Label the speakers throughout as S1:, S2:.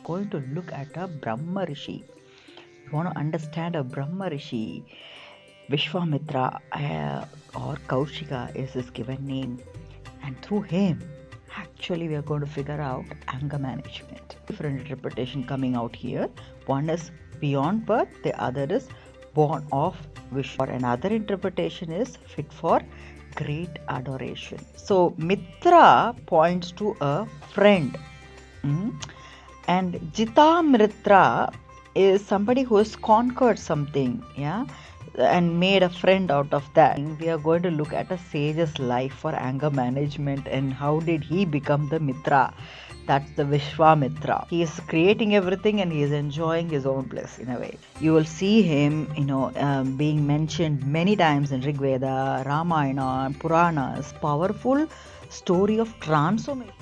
S1: going to look at a Brahmarishi. You want to understand a Brahmarishi, Vishvāmitrā or Kaushika is his given name, and through him actually we are going to figure out anger management. Different interpretation coming out here. One is beyond birth, the other is born of Vishnu, or another interpretation is fit for great adoration. So Mitra points to a friend, and Jitamritra is somebody who has conquered something, and made a friend out of that. We are going to look at a sage's life for anger management and how did he become the Mitra. That's the Vishvāmitra. He is creating everything and he is enjoying his own bliss in a way. You will see him, being mentioned many times in Rig Veda, Ramayana, Puranas. Powerful story of transformation.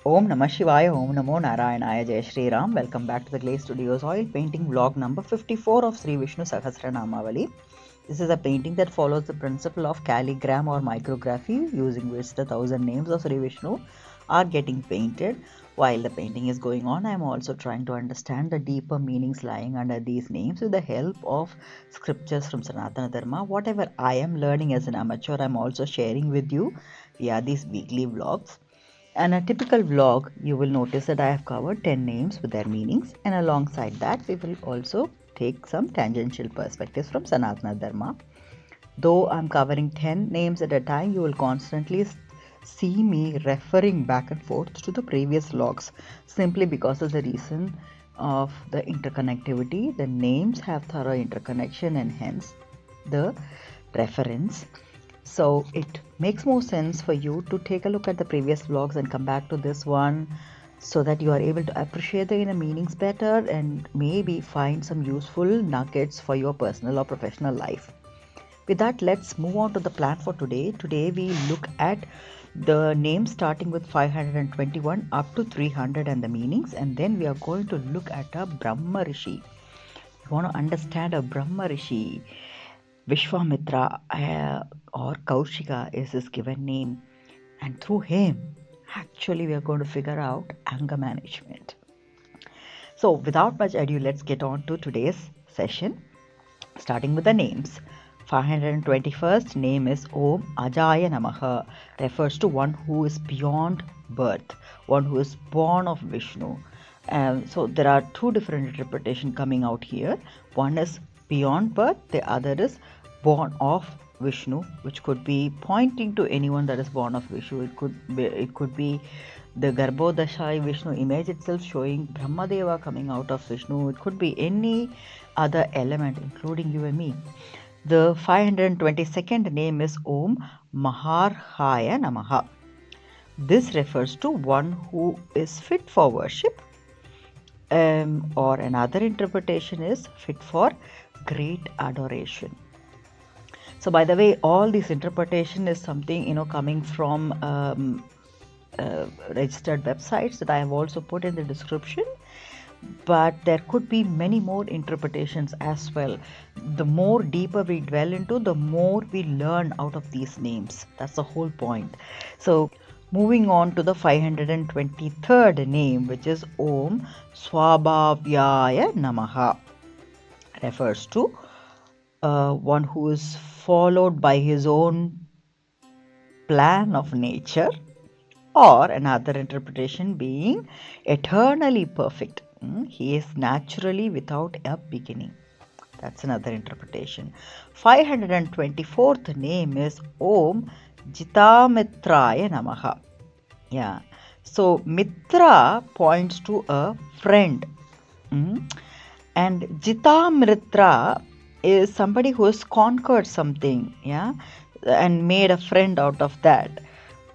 S1: Om Namah Shivaya, Om Namo Narayanaya, Jai Shri Ram. Welcome back to the Clay Studios oil painting vlog number 54 of Sri Vishnu Sahasranamavali. This is a painting that follows the principle of calligram or micrography, using which the 1000 names of Sri Vishnu are getting painted. While the painting is going on, I am also trying to understand the deeper meanings lying under these names with the help of scriptures from Sanatana Dharma. Whatever I am learning as an amateur, I am also sharing with you via these weekly vlogs. And a typical vlog, you will notice that I have covered 10 names with their meanings, and alongside that we will also take some tangential perspectives from Sanatana Dharma. Though I am covering 10 names at a time, you will constantly see me referring back and forth to the previous vlogs, simply because of the reason of the interconnectivity. The names have thorough interconnection and hence the reference. So it makes more sense for you to take a look at the previous vlogs and come back to this one so that you are able to appreciate the inner meanings better and maybe find some useful nuggets for your personal or professional life. With that, let's move on to the plan for today. Today we look at the names starting with 521 up to 300 and the meanings, and then we are going to look at a Brahmarishi. You want to understand a Brahmarishi, Vishvāmitrā or Kaushika is his given name, and through him actually we are going to figure out anger management. So without much ado, let's get on to today's session, starting with the names. 521st name is Om Ajaya Namaha, refers to one who is beyond birth, one who is born of Vishnu. So there are two different interpretations coming out here. One is beyond birth, the other is born of Vishnu, which could be pointing to anyone that is born of Vishnu. It could be the Garbhodakshayi Vishnu image itself showing Brahmadeva coming out of Vishnu. It could be any other element, including you and me. The 522nd name is Om Maharhaya Namaha. This refers to one who is fit for worship, or another interpretation is fit for great adoration. So by the way, all this interpretation is something coming from registered websites that I have also put in the description, but there could be many more interpretations as well. The more deeper we dwell into, the more we learn out of these names. That's the whole point. So moving on to the 523rd name, which is Om Swabhavyaya Namaha, refers to one who is followed by his own plan of nature, or another interpretation being eternally perfect. He is naturally without a beginning. That's another interpretation. 524th name is Om Jitamitrāya Namaha. So Mitra points to a friend, and Jitamritra is somebody who has conquered something, and made a friend out of that.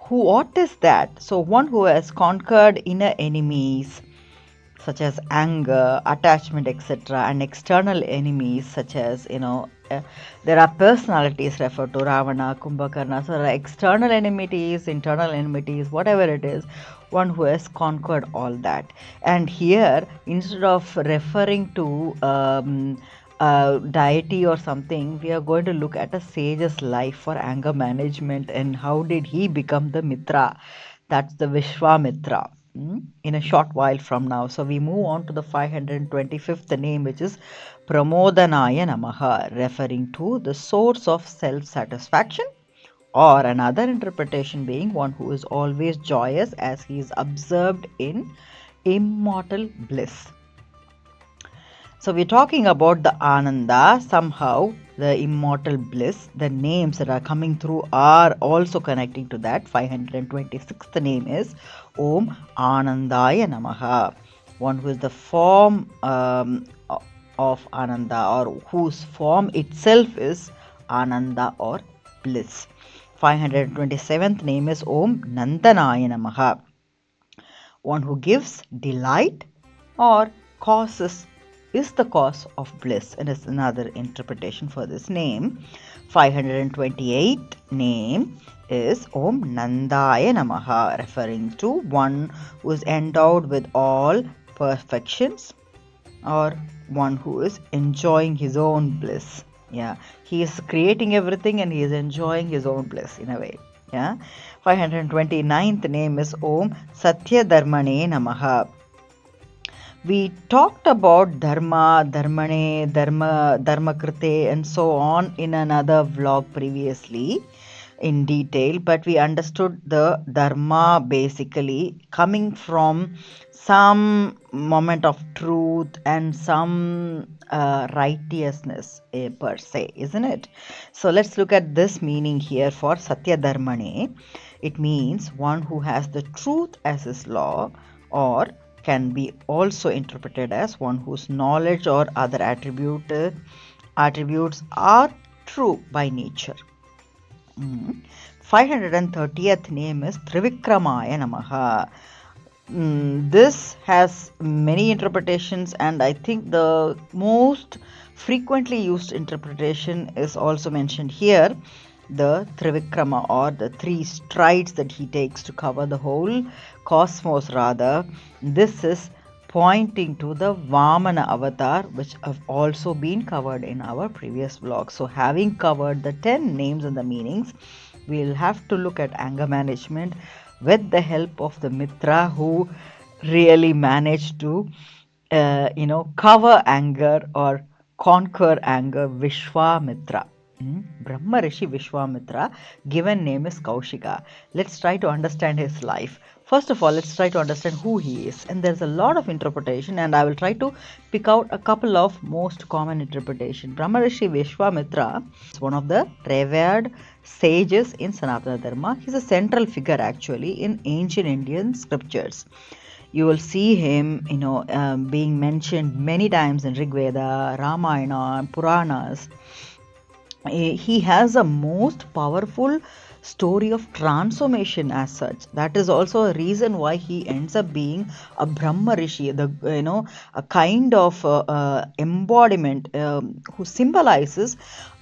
S1: What is that? So one who has conquered inner enemies such as anger, attachment, etc., and external enemies such as There are personalities referred to, Ravana, Kumbhakarna. So there are external enmities, internal enmities, whatever it is, one who has conquered all that. And here, instead of referring to deity or something, we are going to look at a sage's life for anger management and how did he become the Mitra. That's the Vishvāmitra. In a short while from now. So we move on to the 525th name, which is Pramodanaya Namaha, referring to the source of self-satisfaction, or another interpretation being one who is always joyous as he is observed in immortal bliss. So we're talking about the Ananda, somehow the immortal bliss. The names that are coming through are also connecting to that. 526th name is Om Anandaya Namaha, one who is the form of Ananda, or whose form itself is Ananda or bliss. 527th name is Om Nandanaya Namaha, one who gives delight or is the cause of bliss, and is another interpretation for this name. 528th name is Om Nandaya Namaha, referring to one who is endowed with all perfections, or one who is enjoying his own bliss. Yeah, he is creating everything and he is enjoying his own bliss in a way. Yeah. 529th name is Om Satya Dharmane Namaha. We talked about Dharma, Dharmane, Dharma Krite and so on in another vlog previously in detail, but we understood the Dharma basically coming from some moment of truth and some righteousness per se, isn't it? So let's look at this meaning here for Satya Dharmane. It means one who has the truth as his law, or can be also interpreted as one whose knowledge or other attributes are true by nature. 530th name is Trivikramaya Namaha. This has many interpretations, and I think the most frequently used interpretation is also mentioned here, the Trivikrama, or the 3 strides that he takes to cover the whole cosmos rather. This is pointing to the Vamana avatar, which have also been covered in our previous vlog. So having covered the 10 names and the meanings, we'll have to look at anger management with the help of the Mitra who really managed to cover anger or conquer anger, Vishvāmitra. Brahmarishi Vishvāmitra, given name is Kaushika. Let's try to understand his life. First of all, let's try to understand who he is. And there's a lot of interpretation, and I will try to pick out a couple of most common interpretation. Brahmarishi Vishvāmitra is one of the revered sages in Sanatana Dharma. He's a central figure actually in ancient Indian scriptures. You will see him, being mentioned many times in Rig Veda, Ramayana, Puranas. He has a most powerful story of transformation as such. That is also a reason why he ends up being a Brahmarishi, a kind of embodiment who symbolizes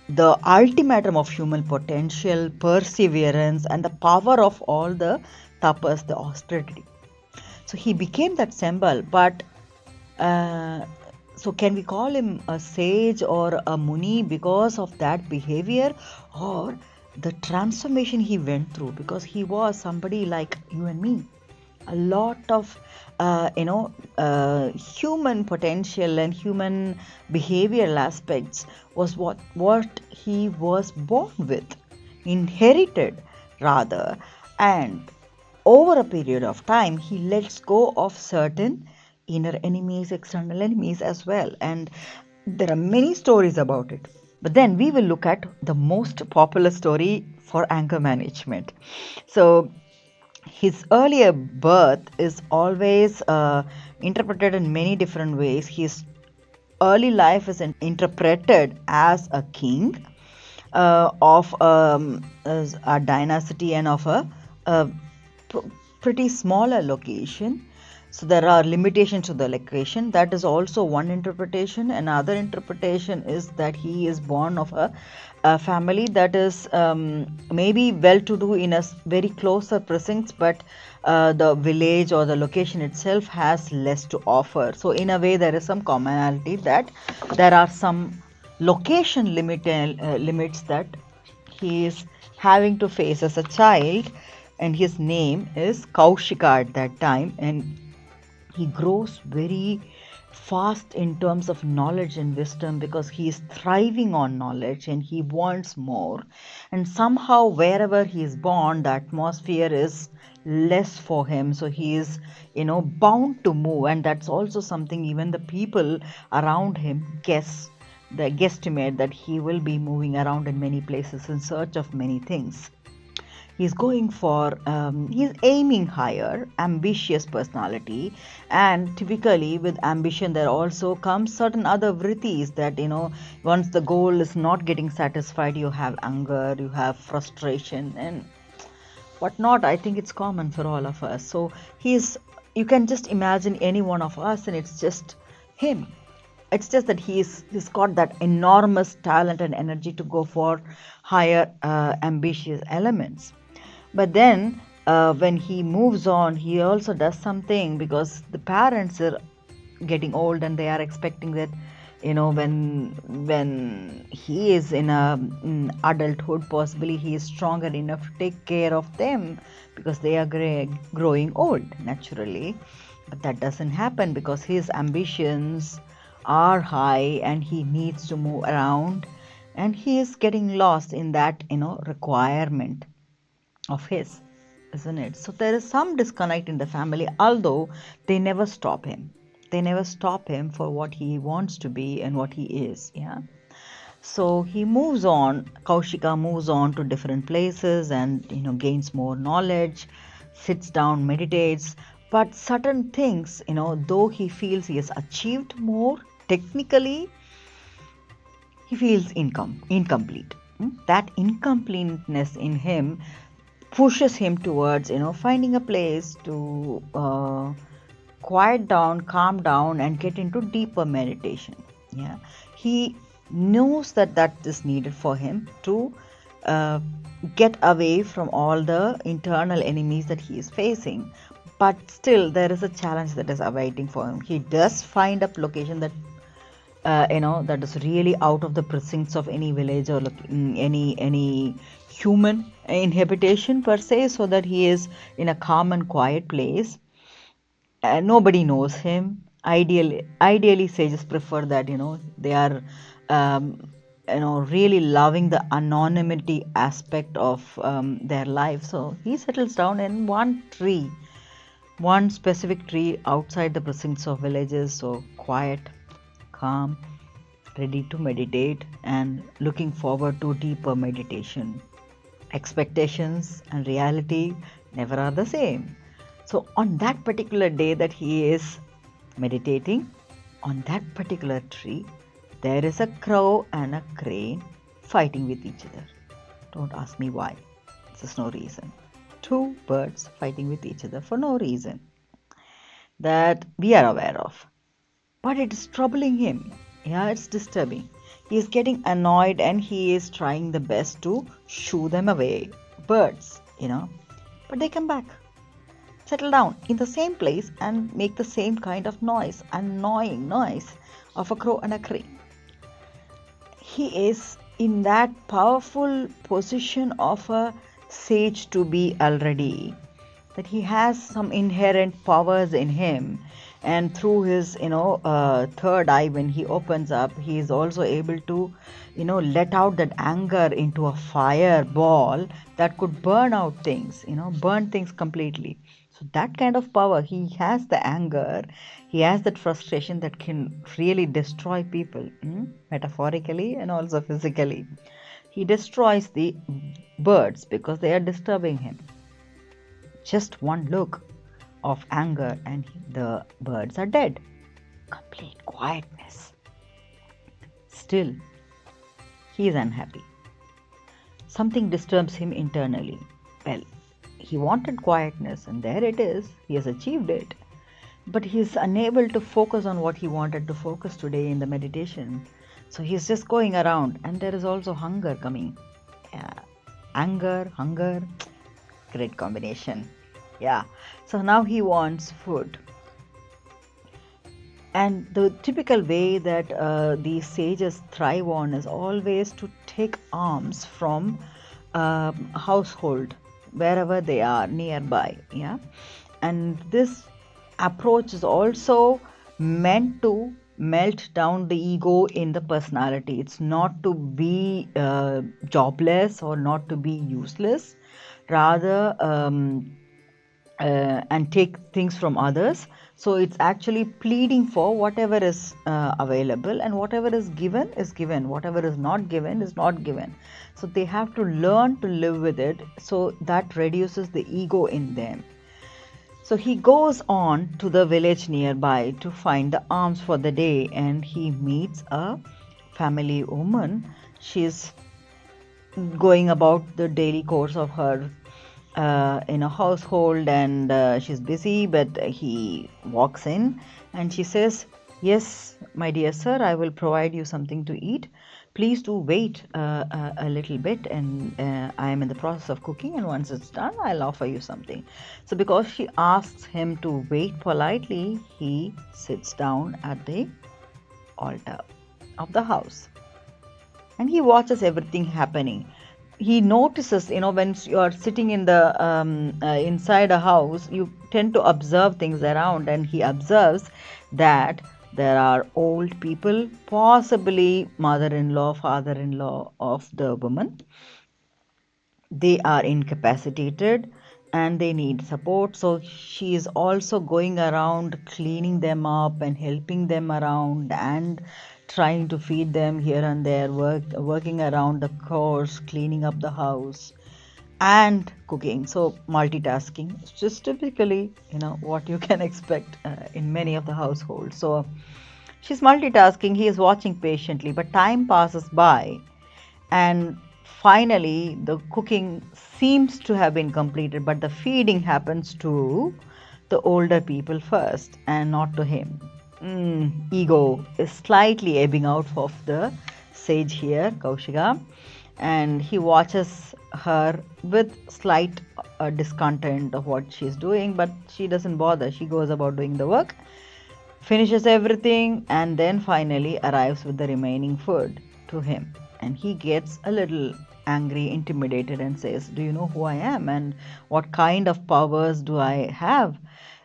S1: the ultimatum of human potential, perseverance, and the power of all the tapas, the austerity. So he became that symbol, but so can we call him a sage or a muni because of that behavior, or the transformation he went through? Because he was somebody like you and me. A lot of human potential and human behavioral aspects was what he was born with, inherited rather, and over a period of time he lets go of certain inner enemies, external enemies as well, and there are many stories about it. But then we will look at the most popular story for anger management. So his earlier birth is always interpreted in many different ways. His early life is interpreted as a king of a dynasty and of a pretty smaller location. So there are limitations to the location. That is also one interpretation. Another interpretation is that he is born of a family that is maybe well-to-do in a very closer precincts, but the village or the location itself has less to offer. So in a way, there is some commonality that there are some location limits that he is having to face as a child, and his name is Kaushika at that time, and he grows very fast in terms of knowledge and wisdom because he is thriving on knowledge and he wants more. And somehow, wherever he is born, the atmosphere is less for him. So he is, bound to move. And that's also something even the people around him guesstimate that he will be moving around in many places in search of many things. He's going for, he's aiming higher, ambitious personality, and typically with ambition there also comes certain other vrittis that, once the goal is not getting satisfied, you have anger, you have frustration and whatnot. I think it's common for all of us. So you can just imagine any one of us and it's just him. It's just that he's got that enormous talent and energy to go for higher ambitious elements. But then when he moves on, he also does something because the parents are getting old and they are expecting that, when he is in adulthood, possibly he is stronger enough to take care of them because they are growing old naturally. But that doesn't happen because his ambitions are high and he needs to move around, and he is getting lost in that requirement of his, isn't it? So there is some disconnect in the family, although they never stop him for what he wants to be and what he is. So he moves on. Kaushika moves on to different places and gains more knowledge, sits down, meditates, but certain things, though he feels he has achieved more technically, he feels incomplete. That incompleteness in him pushes him towards finding a place to quiet down, calm down and get into deeper meditation. He knows that is needed for him to get away from all the internal enemies that he is facing, but still there is a challenge that is awaiting for him. He does find a location that that is really out of the precincts of any village or any human inhabitation per se, so that he is in a calm and quiet place. Nobody knows him. Ideally sages prefer that they are really loving the anonymity aspect of their life. So he settles down in one specific tree outside the precincts of villages, so quiet, calm, ready to meditate and looking forward to deeper meditation. Expectations and reality never are the same. So on that particular day that he is meditating, on that particular tree, there is a crow and a crane fighting with each other. Don't ask me why. There's no reason. Two birds fighting with each other for no reason that we are aware of. But it is troubling him. It's disturbing. He is getting annoyed and he is trying the best to shoo them away. Birds, but they come back, settle down in the same place and make the same kind of noise, annoying noise of a crow and a crane. He is in that powerful position of a sage to be already, that he has some inherent powers in him. And through his, third eye, when he opens up, he is also able to, let out that anger into a fireball that could burn out things, burn things completely. So that kind of power, he has the anger, he has that frustration that can really destroy people, metaphorically and also physically. He destroys the birds because they are disturbing him. Just one look of anger and the birds are dead. Complete quietness. Still, he is unhappy. Something disturbs him internally. Well, he wanted quietness and there it is. He has achieved it. but he's unable to focus on what he wanted to focus today in the meditation. So he's just going around, and there is also hunger coming. Yeah. Anger, hunger, great combination. Yeah. So now he wants food. And the typical way that these sages thrive on is always to take alms from household, wherever they are nearby. Yeah. And this approach is also meant to melt down the ego in the personality. It's not to be jobless or not to be useless, rather and take things from others. So it's actually pleading for whatever is available, and whatever is given is given, whatever is not given is not given. So they have to learn to live with it, so that reduces the ego in them. So he goes on to the village nearby to find the alms for the day, and he meets a family woman. She's going about the daily course of her in a household, and she's busy, but he walks in and she says, "Yes, my dear sir, I will provide you something to eat. Please do wait a little bit, and I am in the process of cooking, and once it's done, I'll offer you something." So because she asks him to wait politely, he sits down at the altar of the house and he watches everything happening. He notices, when you are sitting in the inside a house, you tend to observe things around, and he observes that there are old people, possibly mother-in-law, father-in-law of the woman. They are incapacitated and they need support. So she is also going around cleaning them up and helping them around and trying to feed them here and there, working around the course, cleaning up the house and cooking. So multitasking, it's just typically what you can expect in many of the households. So she's multitasking, he is watching patiently, but time passes by, and finally the cooking seems to have been completed, but the feeding happens to the older people first and not to him. Ego is slightly ebbing out of the sage here, Kaushika, and he watches her with slight discontent of what she's doing, but she doesn't bother. She goes about doing the work, finishes everything, and then finally arrives with the remaining food to him. And he gets a little angry, intimidated, and says, "Do you know who I am, and what kind of powers do I have,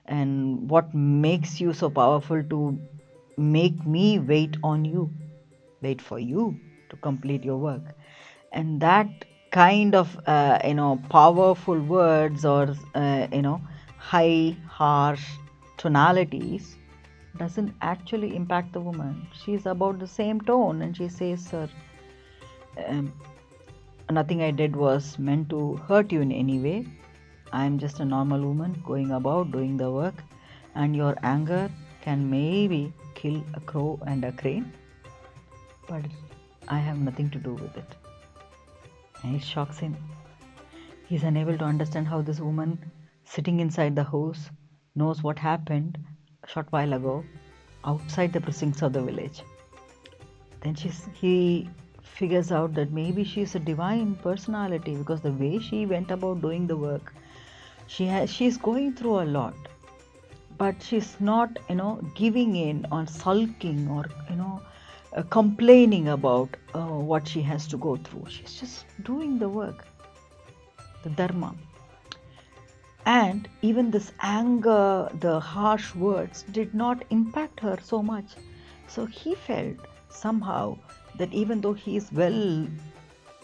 S1: and what makes you so powerful to make me wait for you to complete your work?" And that kind of powerful words or high, harsh tonalities doesn't actually impact the woman. She's about the same tone, and she says, "Sir, nothing I did was meant to hurt you in any way. I'm just a normal woman going about doing the work, and your anger can maybe kill a crow and a crane, but I have nothing to do with it." And it shocks him. He's unable to understand how this woman sitting inside the house knows what happened a short while ago outside the precincts of the village. Then he figures out that maybe she's a divine personality, because the way she went about doing the work, she's going through a lot, but she's not giving in or sulking or complaining about what she has to go through. She's just doing the work, the dharma. And even this anger, the harsh words did not impact her so much. So he felt somehow that even though he is well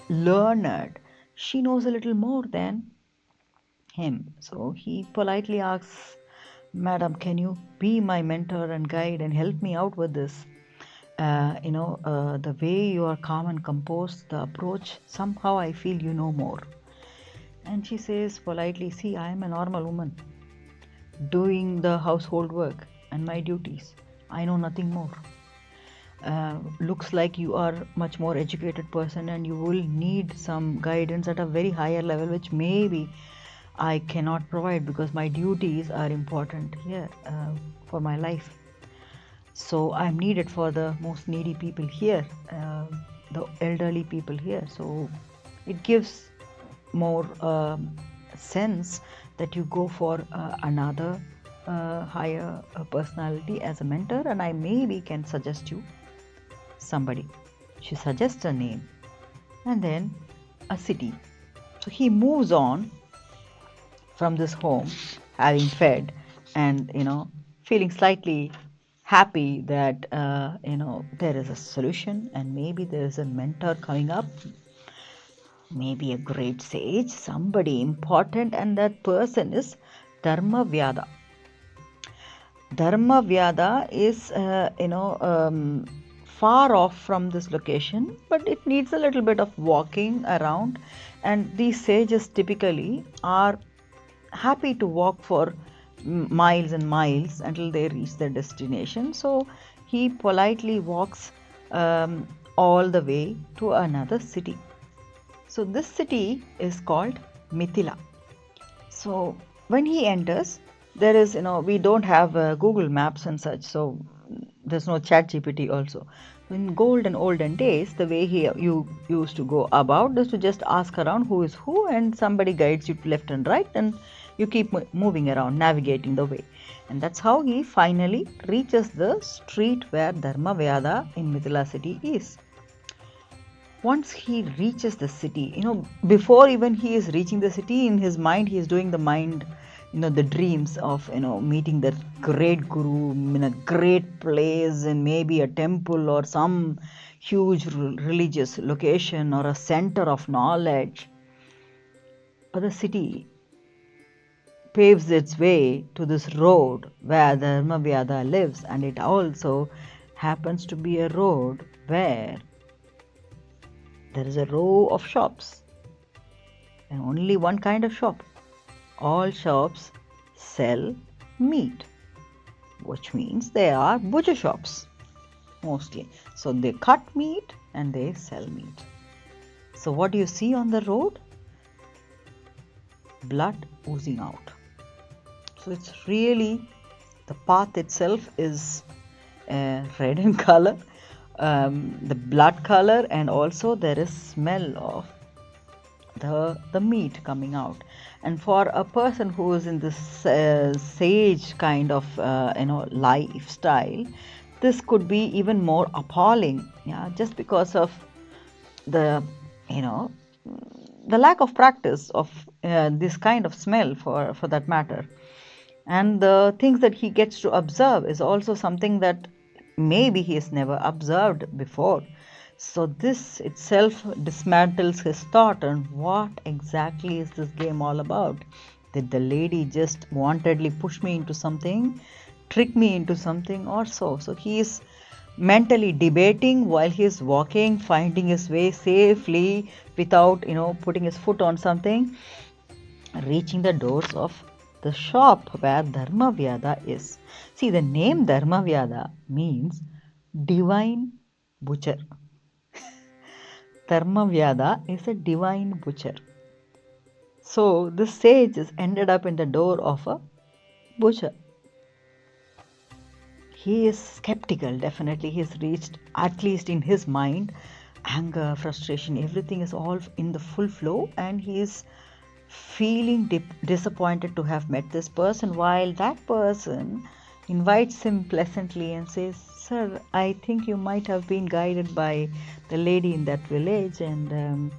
S1: learned, she knows a little more than him. So he politely asks, "Madam, can you be my mentor and guide and help me out with this? The way you are calm and composed, the approach, somehow I feel you know more." And she says politely, "See, I am a normal woman doing the household work and my duties. I know nothing more. Looks like you are much more educated person, and you will need some guidance at a very higher level, which maybe I cannot provide because my duties are important here for my life. So I'm needed for the most needy people here, the elderly people here. So it gives more sense that you go for another higher personality as a mentor, and I maybe can suggest you somebody. She suggests a name and then a city. So he moves on from this home, having fed and feeling slightly happy that there is a solution and maybe there is a mentor coming up, maybe a great sage, somebody important, and that person is Dharmavyādha. Dharmavyādha is far off from this location, but it needs a little bit of walking around, and these sages typically are happy to walk for miles and miles until they reach their destination. So he politely walks all the way to another city. So this city is called Mithila. So when he enters, there is, we don't have Google Maps and such, so there's no chat GPT also. In olden days, the way you used to go about is to just ask around who is who, and somebody guides you to left and right, and you keep moving around, navigating the way. And that's how he finally reaches the street where Dharmavyādha in Mithila city is. Once he reaches the city, before even he is reaching the city, in his mind he is doing the dreams of meeting that great guru in a great place, in maybe a temple or some huge religious location or a center of knowledge. But the city paves its way to this road where Dharmavyādha lives, and it also happens to be a road where there is a row of shops, and only one kind of shop. All shops sell meat, which means they are butcher shops mostly. So they cut meat and they sell meat. So what do you see on the road? Blood oozing out. So it's really, the path itself is red in color, the blood color, and also there is smell of the meat coming out. And for a person who is in this sage kind of lifestyle, this could be even more appalling, just because of the lack of practice of this kind of smell, for that matter. And the things that he gets to observe is also something that maybe he has never observed before. So this itself dismantles his thought on what exactly is this game all about. Did the lady just wantedly push me into something, trick me into something or so? So he is mentally debating while he is walking, finding his way safely without putting his foot on something, reaching the doors of the shop where Dharmavyādha is. See, the name Dharmavyādha means divine butcher. Dharmavyādha is a divine butcher. So this sage is ended up in the door of a butcher. He is skeptical, definitely. He has reached, at least in his mind, anger, frustration, everything is all in the full flow, and he is feeling disappointed to have met this person, while that person invites him pleasantly and says, "Sir, I think you might have been guided by the lady in that village, and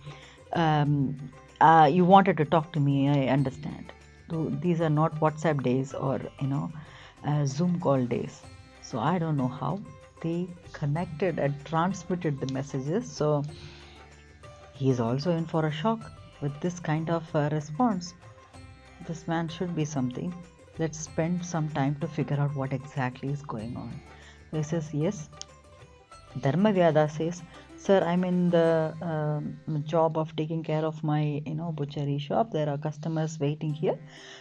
S1: you wanted to talk to me, I understand. These are not WhatsApp days or Zoom call days." So I don't know how they connected and transmitted the messages. So he is also in for a shock with this kind of response. This man should be something. Let's spend some time to figure out what exactly is going on. So he says, yes. Dharmavyādha says, "Sir, I'm in the job of taking care of my butchery shop. There are customers waiting here.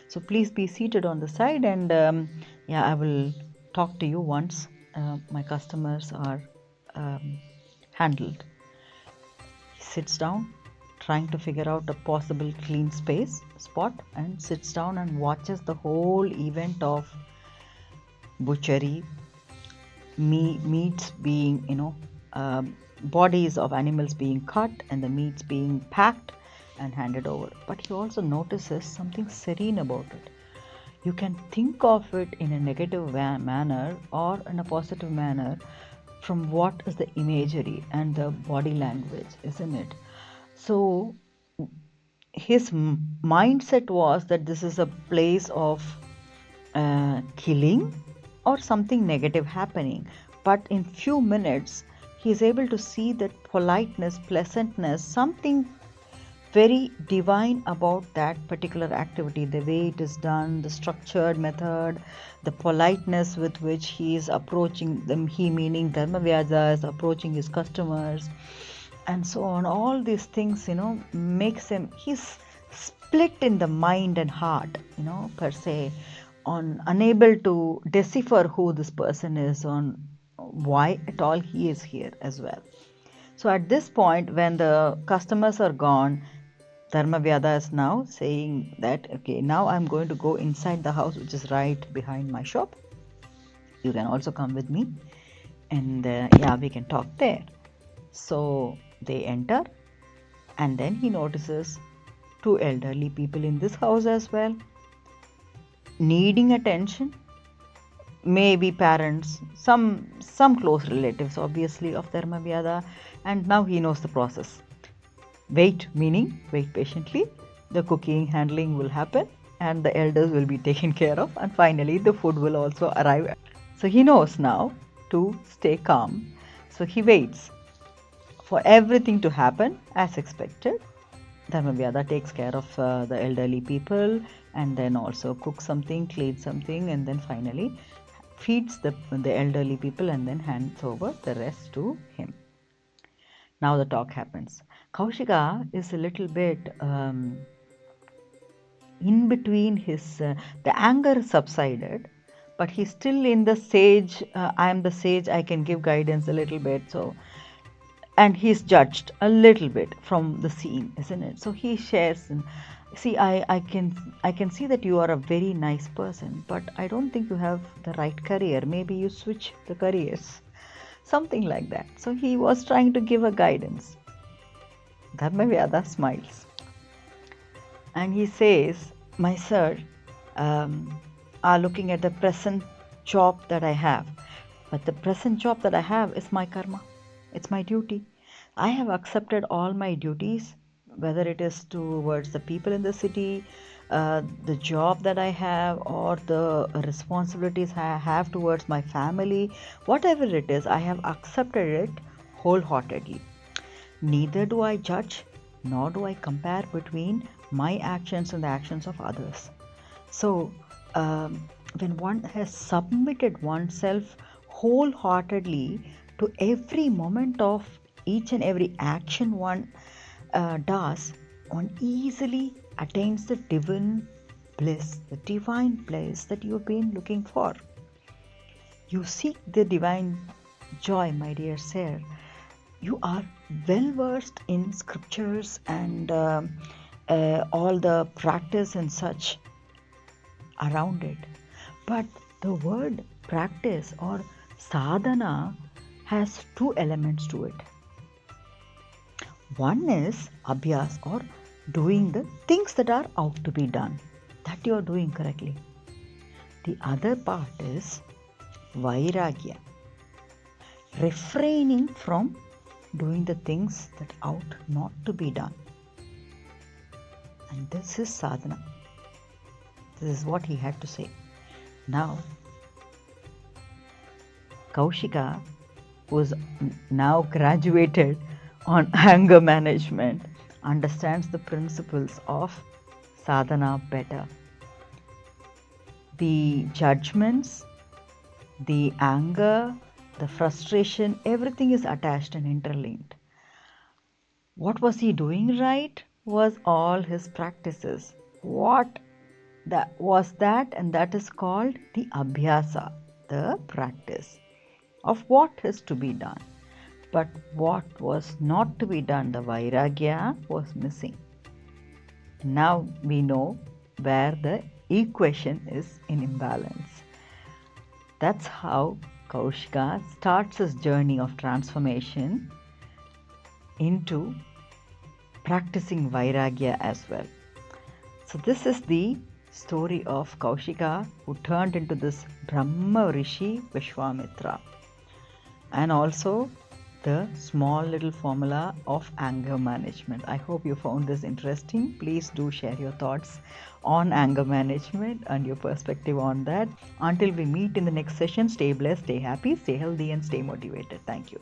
S1: So please be seated on the side, and I will talk to you once my customers are handled." He sits down, trying to figure out a possible clean spot, and sits down and watches the whole event of butchery, meats being, bodies of animals being cut and the meats being packed and handed over. But he also notices something serene about it. You can think of it in a negative manner or in a positive manner from what is the imagery and the body language, isn't it? So his mindset was that this is a place of killing or something negative happening. But in few minutes, he is able to see that politeness, pleasantness, something very divine about that particular activity, the way it is done, the structured method, the politeness with which he is approaching them, he meaning Dharmavyādha is approaching his customers, and so on. All these things, makes him, he's split in the mind and heart, per se, on unable to decipher who this person is, on why at all he is here as well. So at this point, when the customers are gone, Dharmavyādha is now saying that, okay, now I'm going to go inside the house, which is right behind my shop. You can also come with me, and we can talk there. So they enter, and then he notices two elderly people in this house as well, needing attention. Maybe parents, some close relatives, obviously, of Dharmavyādha, and now he knows the process. Wait, meaning wait patiently. The cooking, handling will happen, and the elders will be taken care of, and finally the food will also arrive. So he knows now to stay calm. So he waits for everything to happen as expected. Dharmavyādha takes care of the elderly people, and then also cooks something, cleans something, and then finally feeds the elderly people, and then hands over the rest to him. Now the talk happens. Kaushika is a little bit in between his, the anger subsided, but he's still in the sage, I am the sage, I can give guidance a little bit. So, and he's judged a little bit from the scene, isn't it? So he shares, see, I can see that you are a very nice person, but I don't think you have the right career. Maybe you switch the careers, something like that. So he was trying to give a guidance. Dharmavyādha smiles and he says, my sir, are looking at the present job that I have, but the present job that I have is my karma. It's my duty. I have accepted all my duties, whether it is towards the people in the city, the job that I have, or the responsibilities I have towards my family, whatever it is, I have accepted it wholeheartedly. Neither do I judge, nor do I compare between my actions and the actions of others. So, when one has submitted oneself wholeheartedly to every moment of each and every action one does, one easily attains the divine bliss, the divine bliss that you've been looking for. You seek the divine joy, my dear sir. You are well versed in scriptures and all the practice and such around it. But the word practice or sadhana has two elements to it. One is ABHYAS, or doing the things that are out to be done, that you are doing correctly. The other part is VAIRAGYA, refraining from doing the things that ought not to be done. And this is sadhana. This is what he had to say. Now, Kaushika, who is now graduated on anger management, understands the principles of sadhana better. The judgments, the anger, the frustration, everything is attached and interlinked. What was he doing right was all his practices. What that was that, and that is called the abhyasa, the practice of what is to be done. But what was not to be done, the Vairagya, was missing. Now we know where the equation is in imbalance. That's how Kaushika starts his journey of transformation into practicing Vairagya as well. So this is the story of Kaushika, who turned into this Brahmarishi Vishvāmitra, and also the small little formula of anger management. I hope you found this interesting. Please do share your thoughts on anger management and your perspective on that. Until we meet in the next session, stay blessed, stay happy, stay healthy, and stay motivated. Thank you.